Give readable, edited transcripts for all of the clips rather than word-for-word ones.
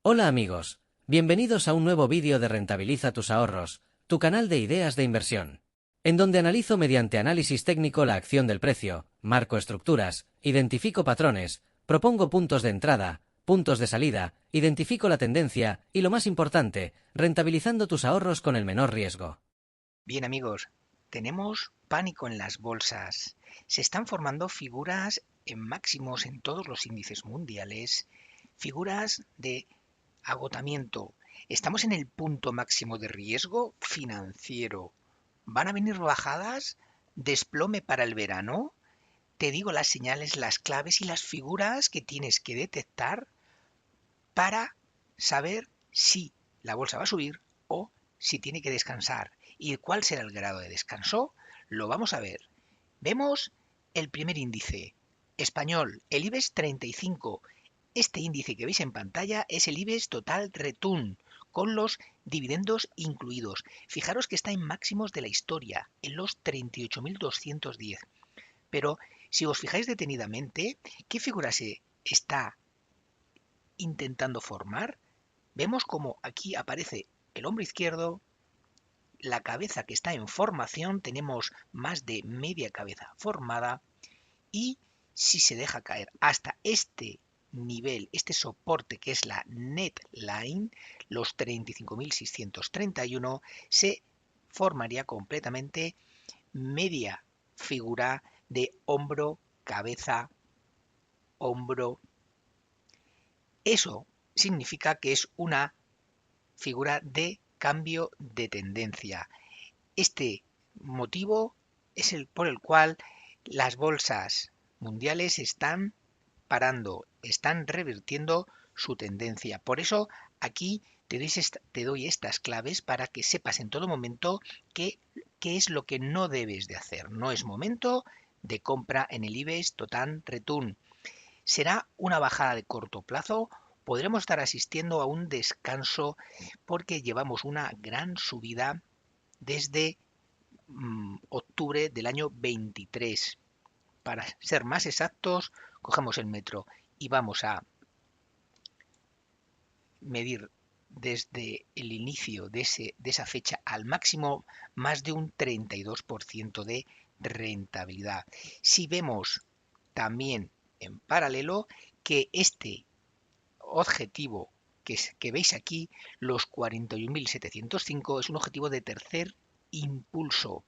Hola amigos, bienvenidos a un nuevo vídeo de Rentabiliza tus ahorros, tu canal de ideas de inversión, en donde analizo mediante análisis técnico la acción del precio, marco estructuras, identifico patrones, propongo puntos de entrada, puntos de salida, identifico la tendencia y, lo más importante, rentabilizando tus ahorros con el menor riesgo. Bien amigos, tenemos pánico en las bolsas. Se están formando figuras en máximos en todos los índices mundiales, figuras de agotamiento. Estamos en el punto máximo de riesgo financiero. ¿Van a venir bajadas? ¿Desplome para el verano? Te digo las señales, las claves y las figuras que tienes que detectar para saber si la bolsa va a subir o si tiene que descansar. ¿Y cuál será el grado de descanso? Lo vamos a ver. Vemos el primer índice español, el IBEX 35. Este índice que veis en pantalla es el IBEX Total Return, con los dividendos incluidos. Fijaros que está en máximos de la historia, en los 38.210. Pero si os fijáis detenidamente, ¿qué figura se está intentando formar? Vemos como aquí aparece el hombro izquierdo, la cabeza que está en formación, tenemos más de media cabeza formada y si se deja caer hasta este nivel, este soporte que es la net line, los 35.631, se formaría completamente media figura de hombro, cabeza, hombro. Eso significa que es una figura de cambio de tendencia. Este motivo es el por el cual las bolsas mundiales están parando, están revirtiendo su tendencia. Por eso aquí te doy estas claves para que sepas en todo momento qué es lo que no debes de hacer. No es momento de compra en el IBEX Total Return. Será una bajada de corto plazo. Podremos estar asistiendo a un descanso porque llevamos una gran subida desde octubre del año 23. Para ser más exactos, cogemos el metro y vamos a medir desde el inicio de esa fecha al máximo más de un 32% de rentabilidad. Si vemos también en paralelo que este objetivo que veis aquí, los 41.705, es un objetivo de tercer impulso.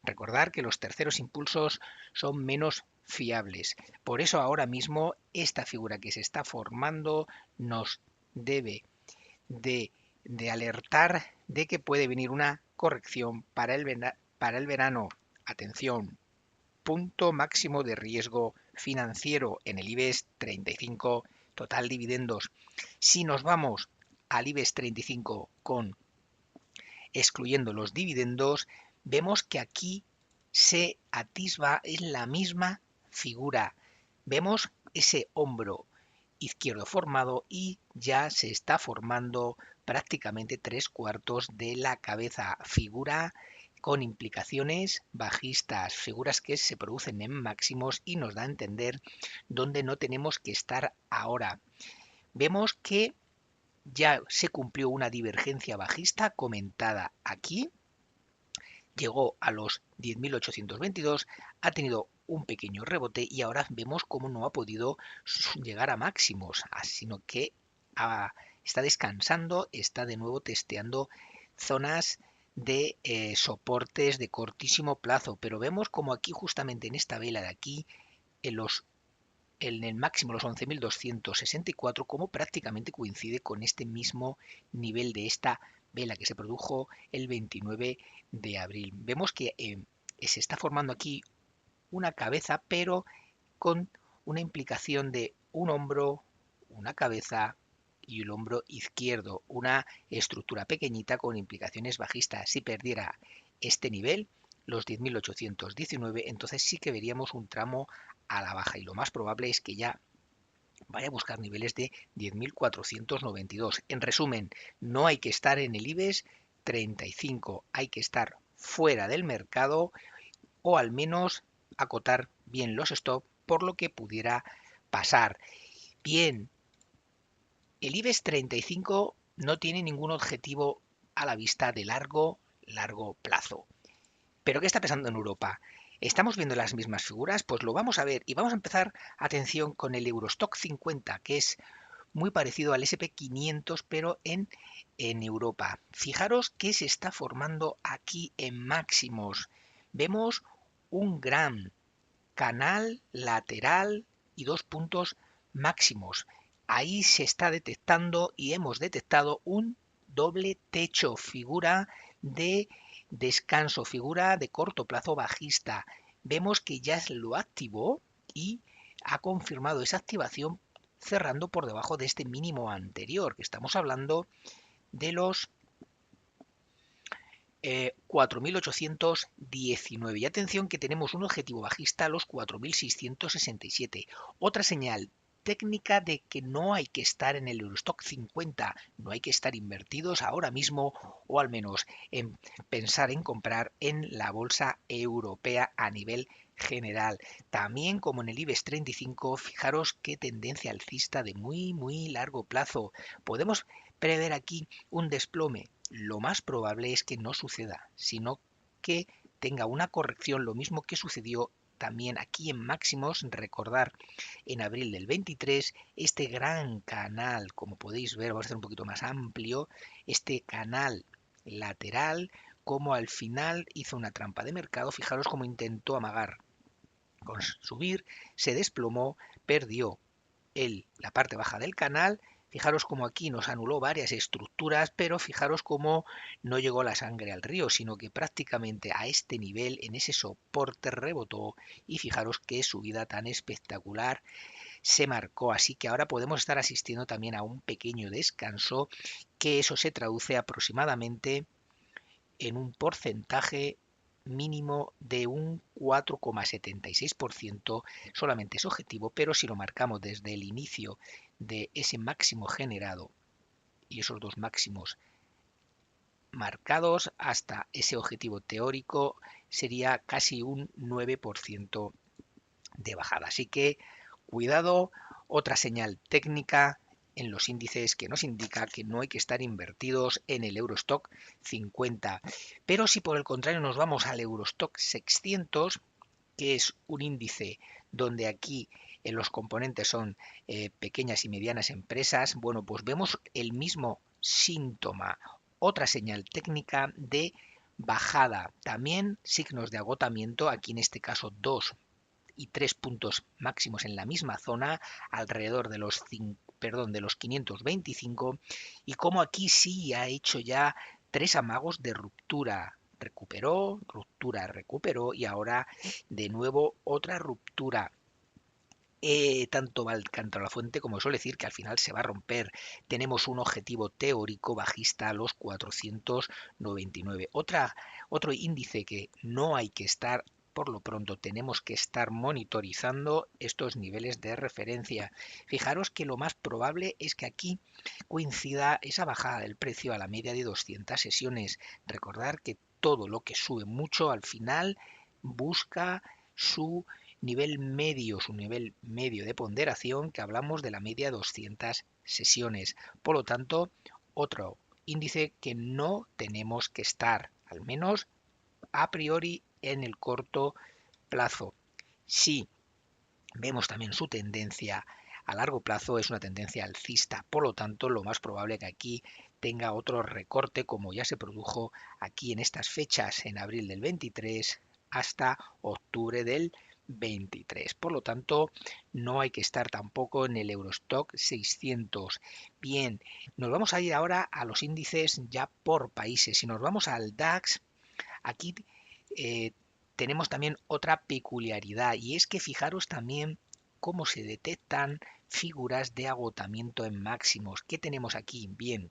Recordar que los terceros impulsos son menos fiables. Por eso ahora mismo esta figura que se está formando nos debe de alertar de que puede venir una corrección para el verano. Atención, punto máximo de riesgo financiero en el IBEX 35, total dividendos. Si nos vamos al IBEX 35 con excluyendo los dividendos, vemos que aquí se atisba en la misma figura. Vemos ese hombro izquierdo formado y ya se está formando prácticamente tres cuartos de la cabeza. Figura con implicaciones bajistas, figuras que se producen en máximos y nos da a entender dónde no tenemos que estar ahora. Vemos que ya se cumplió una divergencia bajista comentada aquí, llegó a los 10.822, ha tenido un pequeño rebote y ahora vemos cómo no ha podido llegar a máximos, sino que está descansando, está de nuevo testeando zonas de soportes de cortísimo plazo, pero vemos como aquí justamente en esta vela de aquí, en los en el máximo los 11.264, como prácticamente coincide con este mismo nivel de esta vela que se produjo el 29 de abril. Vemos que se está formando aquí una cabeza, pero con una implicación de un hombro, una cabeza y el hombro izquierdo, una estructura pequeñita con implicaciones bajistas. Si perdiera este nivel, los 10.819, entonces sí que veríamos un tramo a la baja y lo más probable es que ya vaya a buscar niveles de 10.492. En resumen, no hay que estar en el IBEX 35, hay que estar fuera del mercado o al menos acotar bien los stop por lo que pudiera pasar. Bien, El IBEX 35 no tiene ningún objetivo a la vista de largo plazo. ¿Pero qué está pasando en Europa? ¿Estamos viendo las mismas figuras? Pues lo vamos a ver y vamos a empezar, atención, con el Eurostock 50, que es muy parecido al S&P 500, pero en Europa. Fijaros que se está formando aquí en máximos. Vemos un gran canal lateral y dos puntos máximos. Ahí se está detectando y hemos detectado un doble techo, figura de descanso, figura de corto plazo bajista. Vemos que ya lo activó y ha confirmado esa activación cerrando por debajo de este mínimo anterior, que estamos hablando de los 4.819. Y atención que tenemos un objetivo bajista a los 4.667. Otra señal técnica de que no hay que estar en el Eurostock 50, no hay que estar invertidos ahora mismo o al menos en pensar en comprar en la bolsa europea a nivel general. También como en el IBEX 35, fijaros qué tendencia alcista de muy largo plazo. Podemos prever aquí un desplome. Lo más probable es que no suceda, sino que tenga una corrección, lo mismo que sucedió también aquí en máximos. Recordar en abril del 23 este gran canal, como podéis ver, vamos a hacer un poquito más amplio, este canal lateral, como al final hizo una trampa de mercado. Fijaros cómo intentó amagar con subir, se desplomó, perdió la parte baja del canal. Fijaros como aquí nos anuló varias estructuras, pero fijaros cómo no llegó la sangre al río, sino que prácticamente a este nivel, en ese soporte, rebotó y fijaros qué subida tan espectacular se marcó. Así que ahora podemos estar asistiendo también a un pequeño descanso, que eso se traduce aproximadamente en un porcentaje mínimo de un 4,76%, solamente es objetivo, pero si lo marcamos desde el inicio de ese máximo generado y esos dos máximos marcados hasta ese objetivo teórico, sería casi un 9% de bajada. Así que cuidado, otra señal técnica en los índices que nos indica que no hay que estar invertidos en el Eurostock 50. Pero si por el contrario nos vamos al Eurostock 600, que es un índice donde aquí los componentes son pequeñas y medianas empresas, bueno, pues vemos el mismo síntoma, otra señal técnica de bajada, también signos de agotamiento, aquí en este caso 2 y 3 puntos máximos en la misma zona, alrededor de los 525, y como aquí sí ha hecho ya 3 amagos de ruptura. Recuperó y ahora de nuevo otra ruptura. Tanto va el canto a la fuente como suele decir que al final se va a romper. Tenemos un objetivo teórico bajista a los 499. Otro índice que no hay que estar, por lo pronto tenemos que estar monitorizando estos niveles de referencia. Fijaros que lo más probable es que aquí coincida esa bajada del precio a la media de 200 sesiones. Recordar que todo lo que sube mucho al final busca su nivel medio de ponderación, que hablamos de la media 200 sesiones. Por lo tanto, otro índice que no tenemos que estar, al menos a priori en el corto plazo. Si vemos también su tendencia a largo plazo, es una tendencia alcista. Por lo tanto, lo más probable que aquí tenga otro recorte, como ya se produjo aquí en estas fechas, en abril del 23 hasta octubre del 23. Por lo tanto, no hay que estar tampoco en el Eurostock 600. Bien, nos vamos a ir ahora a los índices ya por países. Si nos vamos al DAX, aquí eh, tenemos también otra peculiaridad, y es que fijaros también cómo se detectan figuras de agotamiento en máximos. ¿Qué tenemos aquí? Bien,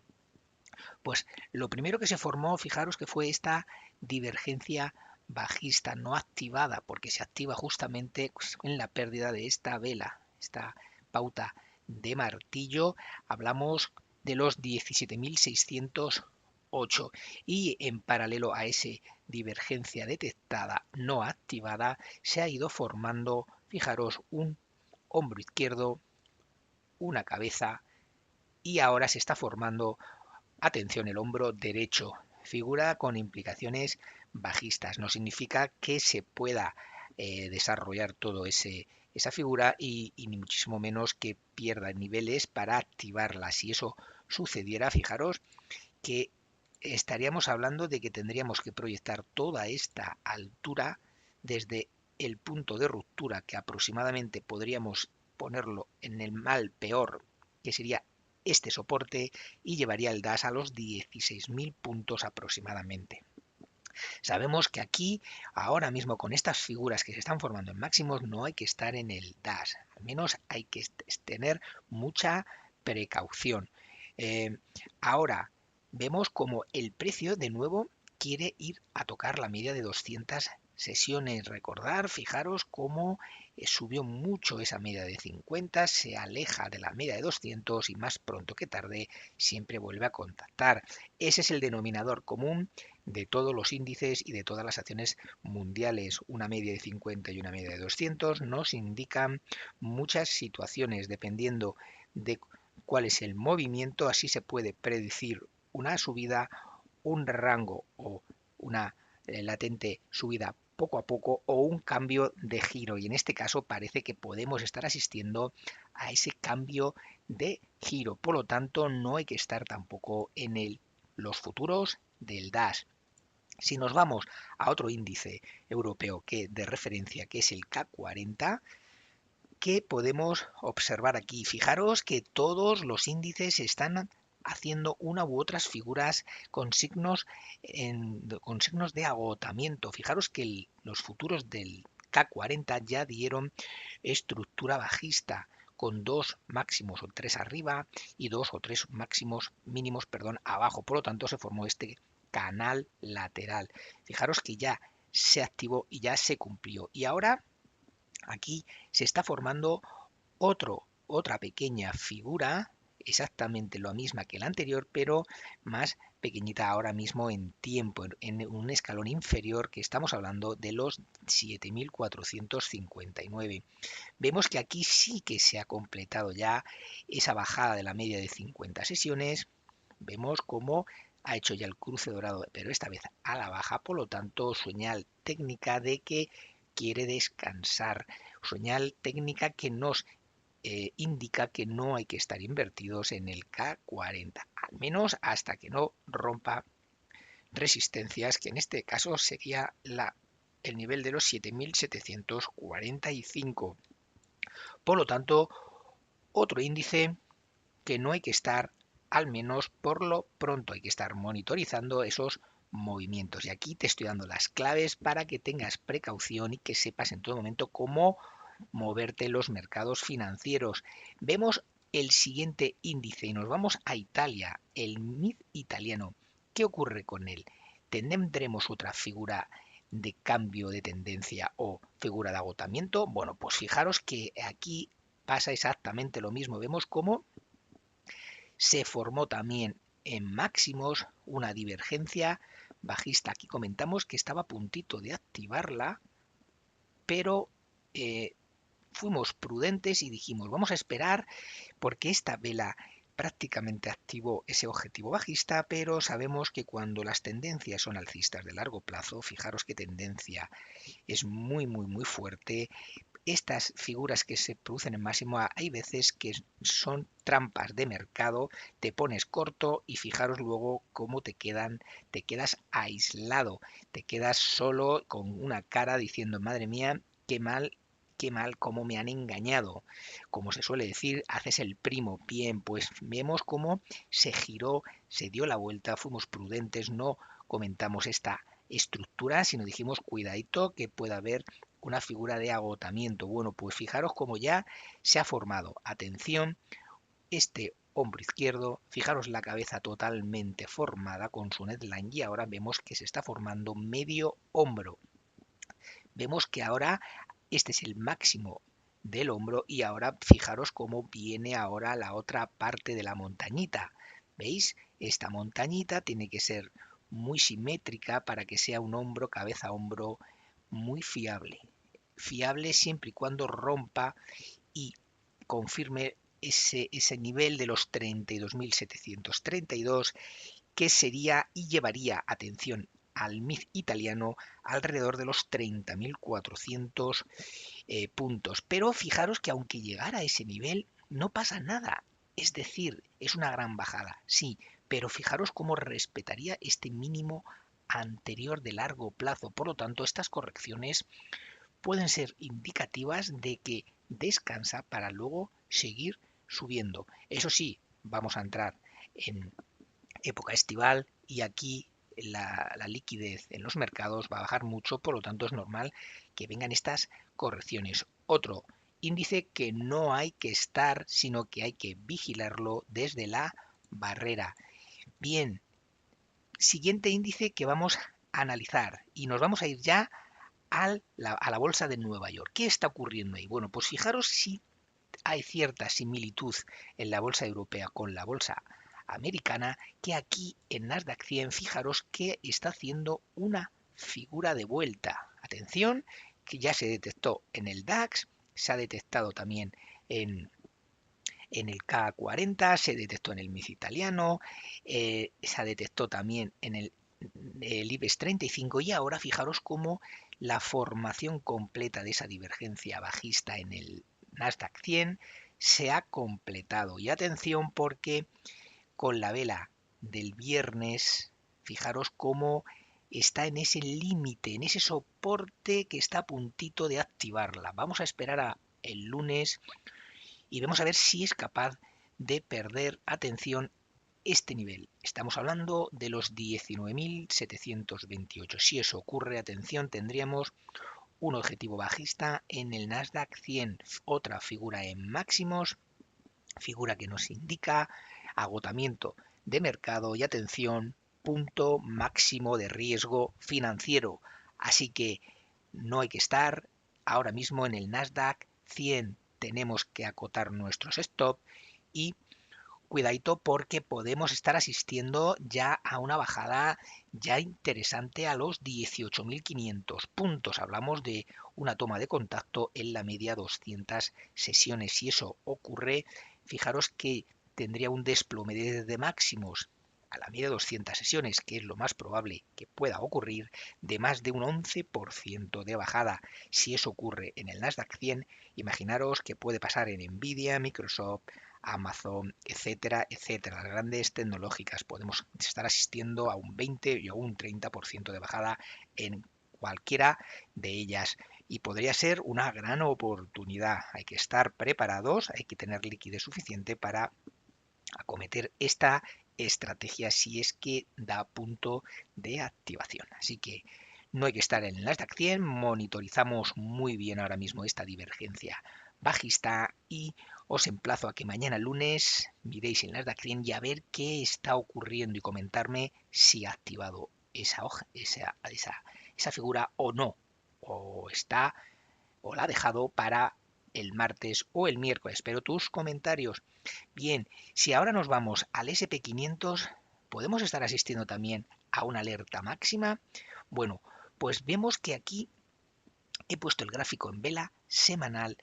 pues lo primero que se formó, fijaros que fue esta divergencia bajista no activada, porque se activa justamente en la pérdida de esta vela, esta pauta de martillo. Hablamos de los 17.608, y en paralelo a esa divergencia detectada no activada se ha ido formando, fijaros, un hombro izquierdo, una cabeza y ahora se está formando, atención, el hombro derecho, figura con implicaciones bajistas. No significa que se pueda desarrollar todo esa figura y ni muchísimo menos que pierda niveles para activarla. Si eso sucediera, fijaros que estaríamos hablando de que tendríamos que proyectar toda esta altura desde el punto de ruptura, que aproximadamente podríamos ponerlo en el mal peor, que sería este soporte, y llevaría el DAS a los 16.000 puntos aproximadamente. Sabemos que aquí, ahora mismo con estas figuras que se están formando en máximos, no hay que estar en el DAS, al menos hay que tener mucha precaución. Eh, Ahora vemos como el precio de nuevo quiere ir a tocar la media de 200 sesiones. Recordar, fijaros cómo subió mucho esa media de 50, se aleja de la media de 200 y más pronto que tarde siempre vuelve a contactar. Ese es el denominador común de todos los índices y de todas las acciones mundiales. Una media de 50 y una media de 200 nos indican muchas situaciones dependiendo de cuál es el movimiento. Así se puede predecir una subida, un rango o una latente subida poco a poco o un cambio de giro, y en este caso parece que podemos estar asistiendo a ese cambio de giro. Por lo tanto, no hay que estar tampoco en los futuros del DAS. Si nos vamos a otro índice europeo que de referencia, que es el K40, ¿qué podemos observar aquí? Fijaros que todos los índices están haciendo una u otras figuras con signos, con signos de agotamiento. Fijaros que los futuros del K40 ya dieron estructura bajista, con dos máximos o tres arriba y dos o tres máximos mínimos, perdón, abajo. Por lo tanto, se formó este canal lateral. Fijaros que ya se activó y ya se cumplió. Y ahora aquí se está formando otra pequeña figura, exactamente lo misma que la anterior, pero más pequeñita ahora mismo en tiempo, en un escalón inferior, que estamos hablando de los 7.459. Vemos que aquí sí que se ha completado ya esa bajada de la media de 50 sesiones. Vemos cómo ha hecho ya el cruce dorado, pero esta vez a la baja, por lo tanto, señal técnica de que quiere descansar, señal técnica que nos indica que no hay que estar invertidos en el K40, al menos hasta que no rompa resistencias, que en este caso sería el nivel de los 7.745. Por lo tanto, otro índice que no hay que estar, al menos por lo pronto, hay que estar monitorizando esos movimientos. Y aquí te estoy dando las claves para que tengas precaución y que sepas en todo momento cómo moverte en los mercados financieros. Vemos el siguiente índice y nos vamos a Italia, el MIB italiano. ¿Qué ocurre con él? ¿Tendremos otra figura de cambio de tendencia o figura de agotamiento? Bueno, pues fijaros que aquí pasa exactamente lo mismo. Vemos cómo se formó también en máximos una divergencia bajista. Aquí comentamos que estaba a puntito de activarla, pero fuimos prudentes y dijimos, vamos a esperar porque esta vela prácticamente activó ese objetivo bajista, pero sabemos que cuando las tendencias son alcistas de largo plazo, fijaros qué tendencia es muy fuerte. Estas figuras que se producen en máximo, hay veces que son trampas de mercado, te pones corto y fijaros luego cómo te quedas aislado, te quedas solo con una cara diciendo, madre mía, qué mal, cómo me han engañado. Como se suele decir, haces el primo. Bien, pues vemos cómo se giró, se dio la vuelta, fuimos prudentes, no comentamos esta estructura, sino dijimos, cuidadito que pueda haber una figura de agotamiento. Bueno, pues fijaros cómo ya se ha formado. Atención, este hombro izquierdo, fijaros la cabeza totalmente formada con su neckline, y ahora vemos que se está formando medio hombro. Vemos que ahora este es el máximo del hombro y ahora fijaros cómo viene ahora la otra parte de la montañita. ¿Veis? Esta montañita tiene que ser muy simétrica para que sea un hombro, cabeza, hombro muy fiable. Fiable siempre y cuando rompa y confirme ese nivel de los 32.732 que sería y llevaría, atención, al MIB italiano alrededor de los 30.400 puntos. Pero fijaros que aunque llegara a ese nivel, no pasa nada. Es decir, es una gran bajada, sí, pero fijaros cómo respetaría este mínimo anterior de largo plazo. Por lo tanto, estas correcciones pueden ser indicativas de que descansa para luego seguir subiendo. Eso sí, vamos a entrar en época estival y aquí la liquidez en los mercados va a bajar mucho, por lo tanto es normal que vengan estas correcciones. Otro índice que no hay que estar, sino que hay que vigilarlo desde la barrera. Bien, siguiente índice que vamos a analizar y nos vamos a ir ya a la bolsa de Nueva York. ¿Qué está ocurriendo ahí? Bueno, pues fijaros si hay cierta similitud en la bolsa europea con la bolsa americana, que aquí en Nasdaq 100, fijaros que está haciendo una figura de vuelta. Atención, que ya se detectó en el DAX, se ha detectado también en el K40, se detectó en el MIS italiano, se detectó también en el IBEX 35 y ahora fijaros cómo la formación completa de esa divergencia bajista en el Nasdaq 100 se ha completado. Y atención porque con la vela del viernes, fijaros cómo está en ese límite, en ese soporte que está a puntito de activarla. Vamos a esperar a el lunes y vamos a ver si es capaz de perder, atención, este nivel. Estamos hablando de los 19.728. Si eso ocurre, atención, tendríamos un objetivo bajista en el Nasdaq 100, otra figura en máximos, figura que nos indica agotamiento de mercado y atención, punto máximo de riesgo financiero. Así que no hay que estar ahora mismo en el Nasdaq 100. Tenemos que acotar nuestros stop y cuidadito porque podemos estar asistiendo ya a una bajada ya interesante a los 18.500 puntos. Hablamos de una toma de contacto en la media 200 sesiones. Si eso ocurre, fijaros que tendría un desplome desde máximos a la media 200 sesiones, que es lo más probable que pueda ocurrir, de más de un 11% de bajada. Si eso ocurre en el Nasdaq 100, imaginaros que puede pasar en Nvidia, Microsoft, Amazon, etcétera, etcétera. Las grandes tecnológicas podemos estar asistiendo a un 20 y a un 30% de bajada en cualquiera de ellas y podría ser una gran oportunidad. Hay que estar preparados, hay que tener liquidez suficiente para acometer esta estrategia si es que da punto de activación. Así que no hay que estar en el Nasdaq 100, monitorizamos muy bien ahora mismo esta divergencia bajista y os emplazo a que mañana lunes miréis el Nasdaq 100 y a ver qué está ocurriendo y comentarme si ha activado esa figura o no, o está o la ha dejado para el martes o el miércoles. Espero tus comentarios. Bien, si ahora nos vamos al SP500, ¿podemos estar asistiendo también a una alerta máxima? Bueno, pues vemos que aquí he puesto el gráfico en vela semanal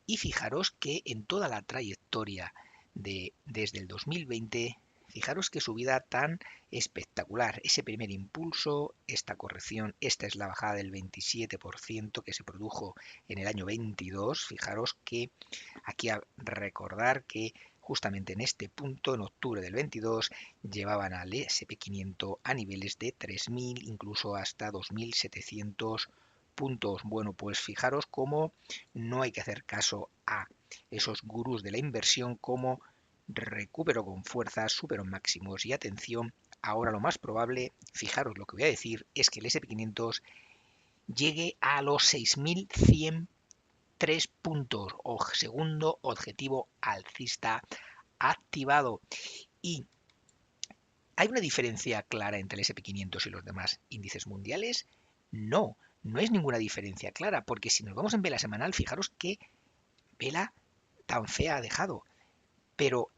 y fijaros que en toda la trayectoria desde el 2020, fijaros qué subida tan espectacular. Ese primer impulso, esta corrección, esta es la bajada del 27% que se produjo en el año 22. Fijaros que aquí a recordar que justamente en este punto, en octubre del 22, llevaban al SP500 a niveles de 3.000, incluso hasta 2.700 puntos. Bueno, pues fijaros cómo no hay que hacer caso a esos gurús de la inversión como recupero con fuerza, supero máximos y atención. Ahora lo más probable, fijaros lo que voy a decir, es que el SP500 llegue a los 6.100 puntos o segundo objetivo alcista activado. Y ¿hay una diferencia clara entre el SP500 y los demás índices mundiales? No, no es ninguna diferencia clara, porque si nos vamos en vela semanal, fijaros qué vela tan fea ha dejado. Pero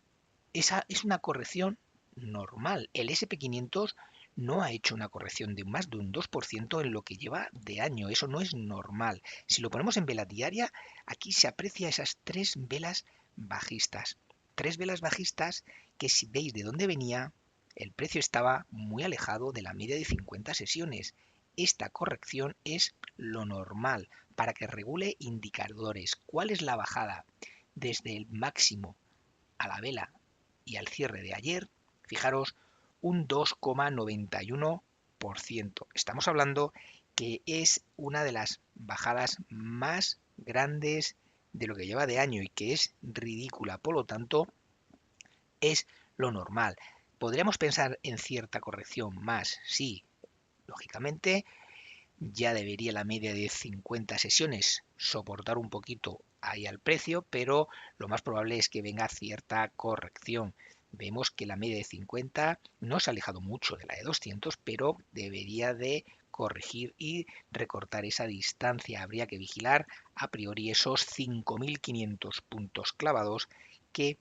esa es una corrección normal. El SP500 no ha hecho una corrección de más de un 2% en lo que lleva de año. Eso no es normal. Si lo ponemos en vela diaria, aquí se aprecia esas tres velas bajistas. tres velas bajistas que, si veis de dónde venía, el precio estaba muy alejado de la media de 50 sesiones. Esta corrección es lo normal para que regule indicadores. ¿Cuál es la bajada? Desde el máximo a la vela y al cierre de ayer, fijaros, un 2,91%. Estamos hablando que es una de las bajadas más grandes de lo que lleva de año y que es ridícula. Por lo tanto, es lo normal. ¿Podríamos pensar en cierta corrección más? Sí, lógicamente, ya debería la media de 50 sesiones soportar un poquito ahí al precio, pero lo más probable es que venga cierta corrección. Vemos que la media de 50 no se ha alejado mucho de la de 200, pero debería de corregir y recortar esa distancia. Habría que vigilar a priori esos 5.500 puntos clavados que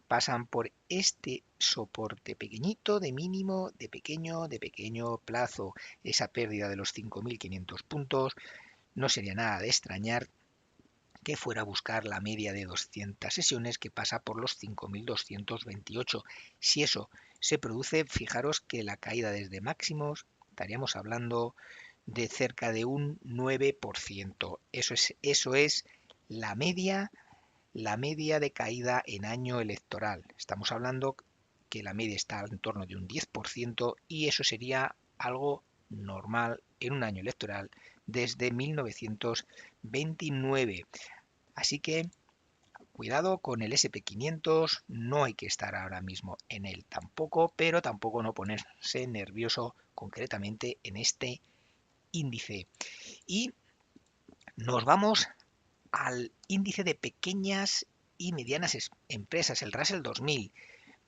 pasan por este soporte pequeñito de mínimo, de pequeño plazo. Esa pérdida de los 5.500 puntos no sería nada de extrañar que fuera a buscar la media de 200 sesiones que pasa por los 5.228. Si eso se produce, fijaros que la caída desde máximos estaríamos hablando de cerca de un 9%. Eso es la media de caída en año electoral. Estamos hablando que la media está en torno de un 10% y eso sería algo normal en un año electoral desde 1929. Así que cuidado con el SP500, no hay que estar ahora mismo en él tampoco, pero tampoco no ponerse nervioso concretamente en este índice. Y nos vamos al índice de pequeñas y medianas empresas, el Russell 2000.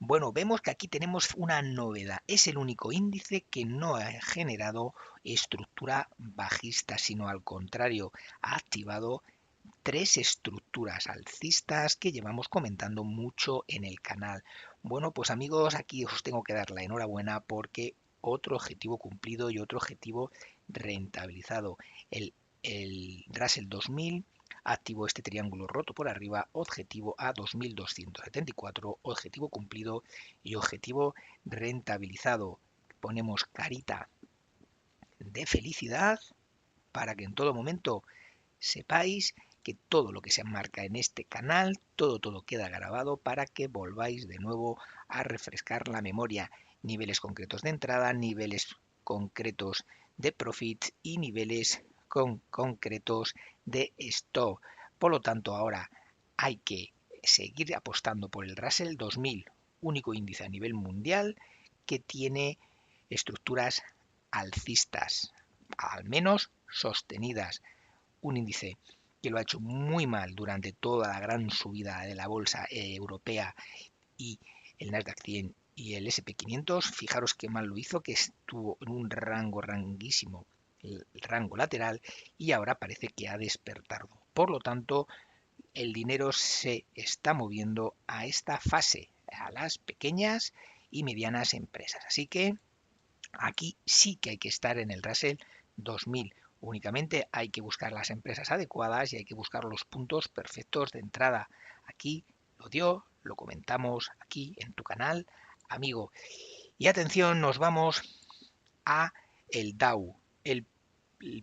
Bueno, vemos que aquí tenemos una novedad. Es el único índice que no ha generado estructura bajista, sino al contrario, ha activado tres estructuras alcistas que llevamos comentando mucho en el canal. Bueno, pues amigos, aquí os tengo que dar la enhorabuena porque otro objetivo cumplido y otro objetivo rentabilizado. El Russell 2000 activó este triángulo roto por arriba, objetivo a 2274, objetivo cumplido y objetivo rentabilizado. Ponemos carita de felicidad para que en todo momento sepáis que todo lo que se enmarca en este canal, todo queda grabado para que volváis de nuevo a refrescar la memoria. Niveles concretos de entrada, niveles concretos de profit y niveles concretos de stop. Por lo tanto, ahora hay que seguir apostando por el Russell 2000, único índice a nivel mundial que tiene estructuras alcistas, al menos sostenidas. Un índice que lo ha hecho muy mal durante toda la gran subida de la bolsa europea y el Nasdaq 100 y el SP500. Fijaros qué mal lo hizo, que estuvo en un ranguísimo, el rango lateral, y ahora parece que ha despertado. Por lo tanto, el dinero se está moviendo a esta fase, a las pequeñas y medianas empresas. Así que aquí sí que hay que estar en el Russell 2000. Únicamente hay que buscar las empresas adecuadas y hay que buscar los puntos perfectos de entrada. Aquí lo dio, lo comentamos aquí en tu canal, amigo. Y atención, nos vamos a el Dow, el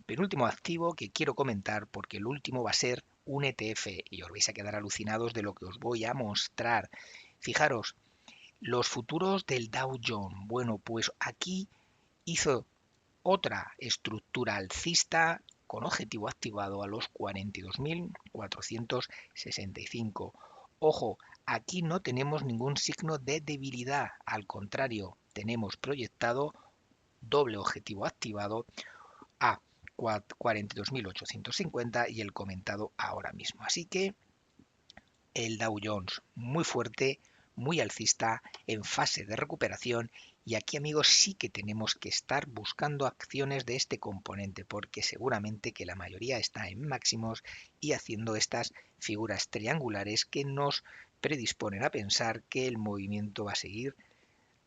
penúltimo activo que quiero comentar porque el último va a ser un ETF y os vais a quedar alucinados de lo que os voy a mostrar. Fijaros, los futuros del Dow Jones. Bueno, pues aquí hizo otra estructura alcista con objetivo activado a los 42.465. Ojo, aquí no tenemos ningún signo de debilidad, al contrario, tenemos proyectado doble objetivo activado a 42.850 y el comentado ahora mismo. Así que el Dow Jones muy fuerte, muy alcista, en fase de recuperación. Y aquí, amigos, sí que tenemos que estar buscando acciones de este componente, porque seguramente que la mayoría está en máximos y haciendo estas figuras triangulares que nos predisponen a pensar que el movimiento va a seguir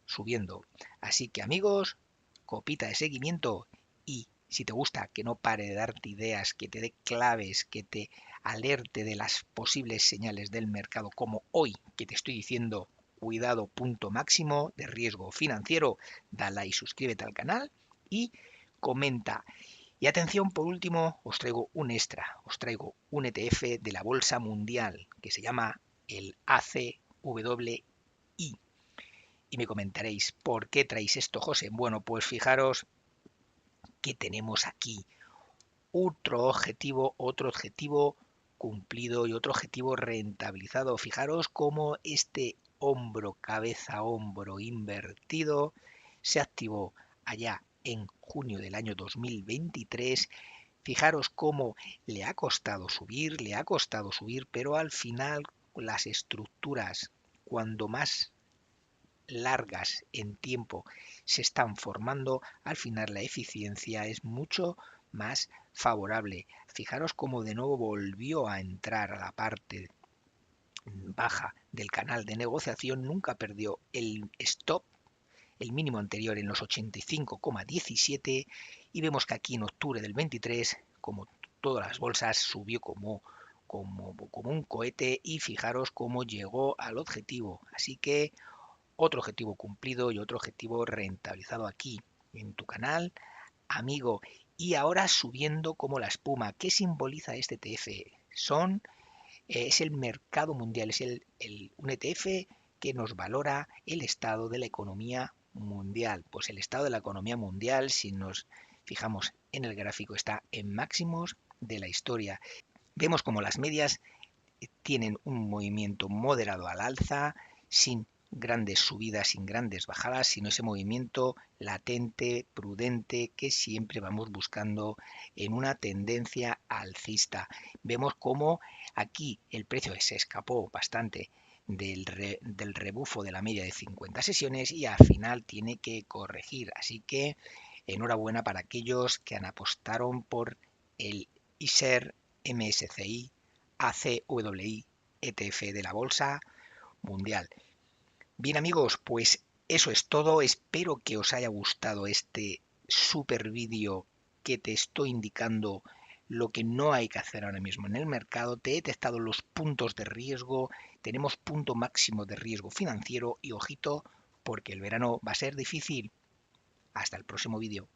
subiendo. Así que, amigos, copita de seguimiento y Si te gusta que no pare de darte ideas, que te dé claves, que te alerte de las posibles señales del mercado, como hoy que te estoy diciendo, cuidado, punto máximo de riesgo financiero, dale y suscríbete al canal y comenta. Y atención, por último, os traigo un extra, os traigo un ETF de la Bolsa Mundial que se llama el ACWI. Y me comentaréis, ¿por qué traéis esto, José? Bueno, pues fijaros que tenemos aquí otro objetivo cumplido y otro objetivo rentabilizado. Fijaros cómo este hombro, cabeza, hombro invertido se activó allá en junio del año 2023. Fijaros cómo le ha costado subir, pero al final las estructuras, cuando más largas en tiempo se están formando, al final la eficiencia es mucho más favorable. Fijaros cómo de nuevo volvió a entrar a la parte baja del canal de negociación, nunca perdió el stop, el mínimo anterior en los 85,17 y vemos que aquí en octubre del 23, como todas las bolsas, subió como un cohete y fijaros cómo llegó al objetivo. Así que otro objetivo cumplido y otro objetivo rentabilizado aquí en tu canal, amigo. Y ahora subiendo como la espuma. ¿Qué simboliza este ETF? Es el mercado mundial, es un ETF que nos valora el estado de la economía mundial. Pues el estado de la economía mundial, si nos fijamos en el gráfico, está en máximos de la historia. Vemos como las medias tienen un movimiento moderado al alza, sin grandes subidas, sin grandes bajadas, sino ese movimiento latente, prudente, que siempre vamos buscando en una tendencia alcista. Vemos cómo aquí el precio se escapó bastante del rebufo de la media de 50 sesiones y al final tiene que corregir. Así que enhorabuena para aquellos que han apostaron por el ISER MSCI ACWI ETF de la Bolsa Mundial. Bien amigos, pues eso es todo. Espero que os haya gustado este super vídeo que te estoy indicando lo que no hay que hacer ahora mismo en el mercado. Te he detectado los puntos de riesgo. Tenemos punto máximo de riesgo financiero y ojito porque el verano va a ser difícil. Hasta el próximo vídeo.